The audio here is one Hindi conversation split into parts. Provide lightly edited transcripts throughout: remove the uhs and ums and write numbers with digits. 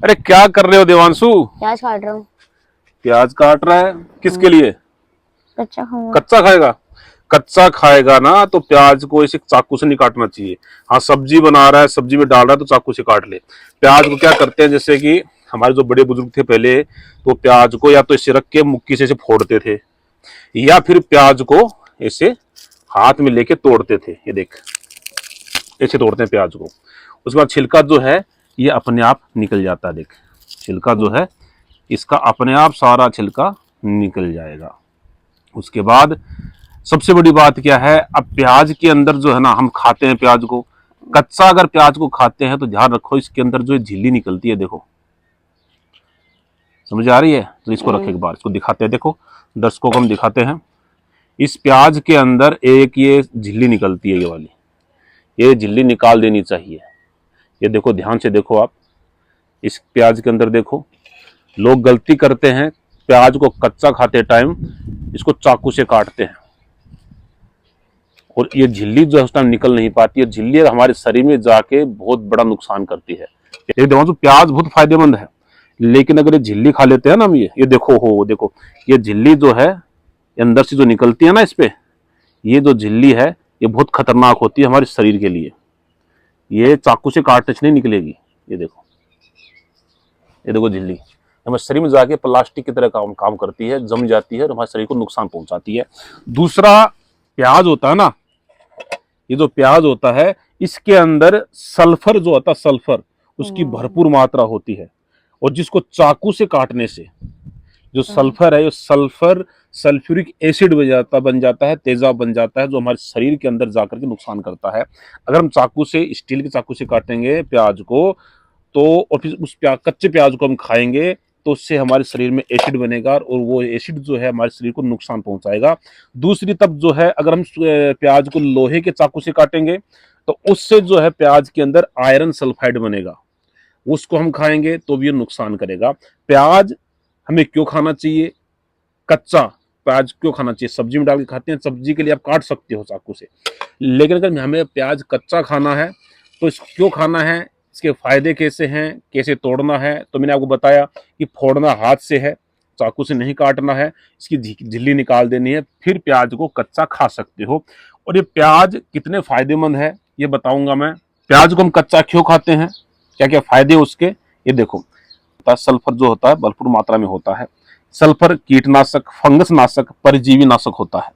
अरे क्या कर रहे हो देवांशु? प्याज काट रहा हूँ। प्याज काट रहा है? किसके लिए? कच्चा खाऊंगा। कच्चा खाएगा? कच्चा खाएगा ना तो प्याज को इसे चाकू से नहीं काटना चाहिए। हाँ, सब्जी बना रहा है, सब्जी में डाल रहा है तो चाकू से काट ले। प्याज को क्या करते हैं, जैसे कि हमारे जो बड़े बुजुर्ग थे पहले, तो प्याज को या तो इसे रख के मुक्की से इसे फोड़ते थे, या फिर प्याज को ऐसे हाथ में लेके तोड़ते थे। ये देख, ऐसे तोड़ते हैं प्याज को। उसके बाद छिलका जो है ये अपने आप निकल जाता है। देख, छिलका जो है इसका अपने आप सारा छिलका निकल जाएगा। उसके बाद सबसे बड़ी बात क्या है, अब प्याज के अंदर जो है ना, हम खाते हैं प्याज को कच्चा, अगर प्याज को खाते हैं तो ध्यान रखो इसके अंदर जो झिल्ली निकलती है। देखो, समझ आ रही है? तो इसको रखे एक बार, इसको दिखाते हैं। देखो, दर्शकों को हम दिखाते हैं। इस प्याज के अंदर एक ये झिल्ली निकलती है, ये वाली, ये झिल्ली निकाल देनी चाहिए। ये देखो, ध्यान से देखो आप, इस प्याज के अंदर देखो। लोग गलती करते हैं, प्याज को कच्चा खाते टाइम इसको चाकू से काटते हैं और ये झिल्ली जो है उस टाइम निकल नहीं पाती है। झिल्ली हमारे शरीर में जाके बहुत बड़ा नुकसान करती है। ये देखो, प्याज बहुत फायदेमंद है, लेकिन अगर ये झिल्ली खा लेते हैं ना हम, ये देखो, हो देखो, ये झिल्ली जो है अंदर से जो निकलती है ना इस पे, ये जो झिल्ली है ये बहुत खतरनाक होती है हमारे शरीर के लिए। ये चाकू से काटने से नहीं निकलेगी। ये देखो, ये देखो, झिल्ली हमारे शरीर में जाके प्लास्टिक की तरह काम करती है, जम जाती है और हमारे शरीर को नुकसान पहुंचाती है। दूसरा, प्याज होता है ना, ये जो प्याज होता है इसके अंदर सल्फर जो होता है, सल्फर, उसकी भरपूर मात्रा होती है। और जिसको चाकू से काटने से जो सल्फर है, ये सल्फर सल्फ्यूरिक एसिड बन जाता है, तेजाब बन जाता है, जो हमारे शरीर के अंदर जाकर के नुकसान करता है। अगर हम चाकू से, स्टील के चाकू से काटेंगे प्याज को, तो और फिर उस कच्चे प्याज को हम खाएंगे तो उससे हमारे शरीर में एसिड बनेगा और वो एसिड जो है हमारे शरीर को नुकसान पहुंचाएगा। दूसरी तब जो है, अगर हम प्याज को लोहे के चाकू से काटेंगे तो उससे जो है प्याज के अंदर आयरन सल्फाइड बनेगा, उसको हम खाएंगे तो भी ये नुकसान करेगा। प्याज हमें क्यों खाना चाहिए? कच्चा प्याज क्यों खाना चाहिए? सब्जी में डाल के खाते हैं, सब्जी के लिए आप काट सकते हो चाकू से, लेकिन अगर हमें प्याज कच्चा खाना है तो इसको क्यों खाना है, इसके फायदे कैसे हैं, कैसे तोड़ना है, तो मैंने आपको बताया कि फोड़ना हाथ से है, चाकू से नहीं काटना है, इसकी झिल्ली निकाल देनी है, फिर प्याज को कच्चा खा सकते हो। और ये प्याज कितने फायदेमंद है ये बताऊंगा मैं। प्याज को हम कच्चा क्यों खाते हैं, क्या क्या फायदे उसके, ये देखो। सल्फर जो होता है भरपूर मात्रा में होता है। सल्फर कीटनाशक, फंगस नाशक, परजीवी नाशक होता है।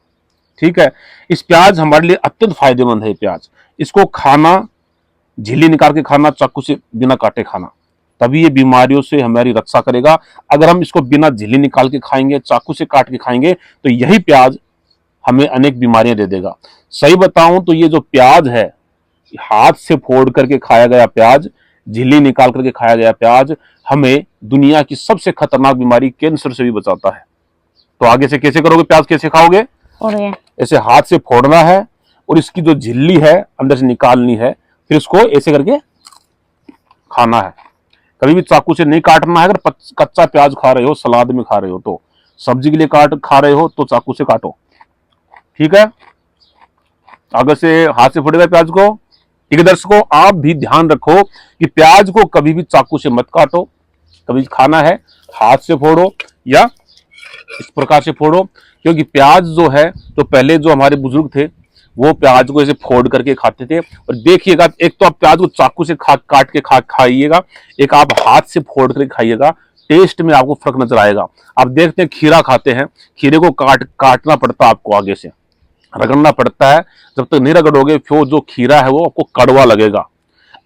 ठीक है, इस प्याज हमारे लिए अत्यंत फायदेमंद है। प्याज, इसको खाना, झिल्ली निकाल के खाना, चाकू से बिना काटे खाना, तभी ये बीमारियों से हमारी रक्षा करेगा। अगर हम इसको बिना झिल्ली निकाल के खाएंगे, चाकू से काट के खाएंगे, तो यही प्याज हमें अनेक बीमारियां दे देगा। सही बताऊं तो ये जो प्याज है, हाथ से फोड़ करके खाया गया प्याज, झिल्ली निकाल करके खाया गया प्याज, हमें दुनिया की सबसे खतरनाक बीमारी कैंसर से भी बचाता है। तो आगे से कैसे करोगे? प्याज कैसे खाओगे? ऐसे हाथ से फोड़ना है और इसकी जो झिल्ली है अंदर से निकालनी है, फिर इसको ऐसे करके खाना है। कभी भी चाकू से नहीं काटना है। अगर कच्चा प्याज खा रहे हो, सलाद में खा रहे हो, तो सब्जी के लिए खा रहे हो तो चाकू से काटो। ठीक है, आगे से हाथ से फोड़ेगा प्याज को। ठीक है दर्शकों, आप भी ध्यान रखो कि प्याज को कभी भी चाकू से मत काटो। कभी खाना है हाथ से फोड़ो या इस प्रकार से फोड़ो, क्योंकि प्याज जो है, तो पहले जो हमारे बुजुर्ग थे वो प्याज को ऐसे फोड़ करके खाते थे। और देखिएगा, एक तो आप प्याज को चाकू से काट के खाइएगा, एक आप हाथ से फोड़ करके खाइएगा, टेस्ट में आपको फर्क नजर आएगा। आप देखते हैं खीरा खाते हैं, खीरे को काटना पड़ता है आपको, आगे से रगड़ना पड़ता है। जब तक नहीं रगड़ोगे फिर जो खीरा है वो आपको कड़वा लगेगा।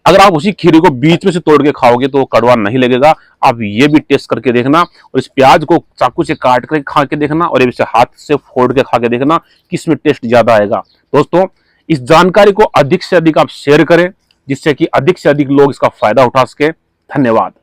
अगर आप उसी खीरे को बीच में से तोड़ के खाओगे तो वो कड़वा नहीं लगेगा। आप ये भी टेस्ट करके देखना, और इस प्याज को चाकू से काट कर खा के देखना और इसे हाथ से फोड़ के खा के देखना, किसमें टेस्ट ज्यादा आएगा। दोस्तों, इस जानकारी को अधिक से अधिक आप शेयर करें, जिससे कि अधिक से अधिक लोग इसका फायदा उठा सके। धन्यवाद।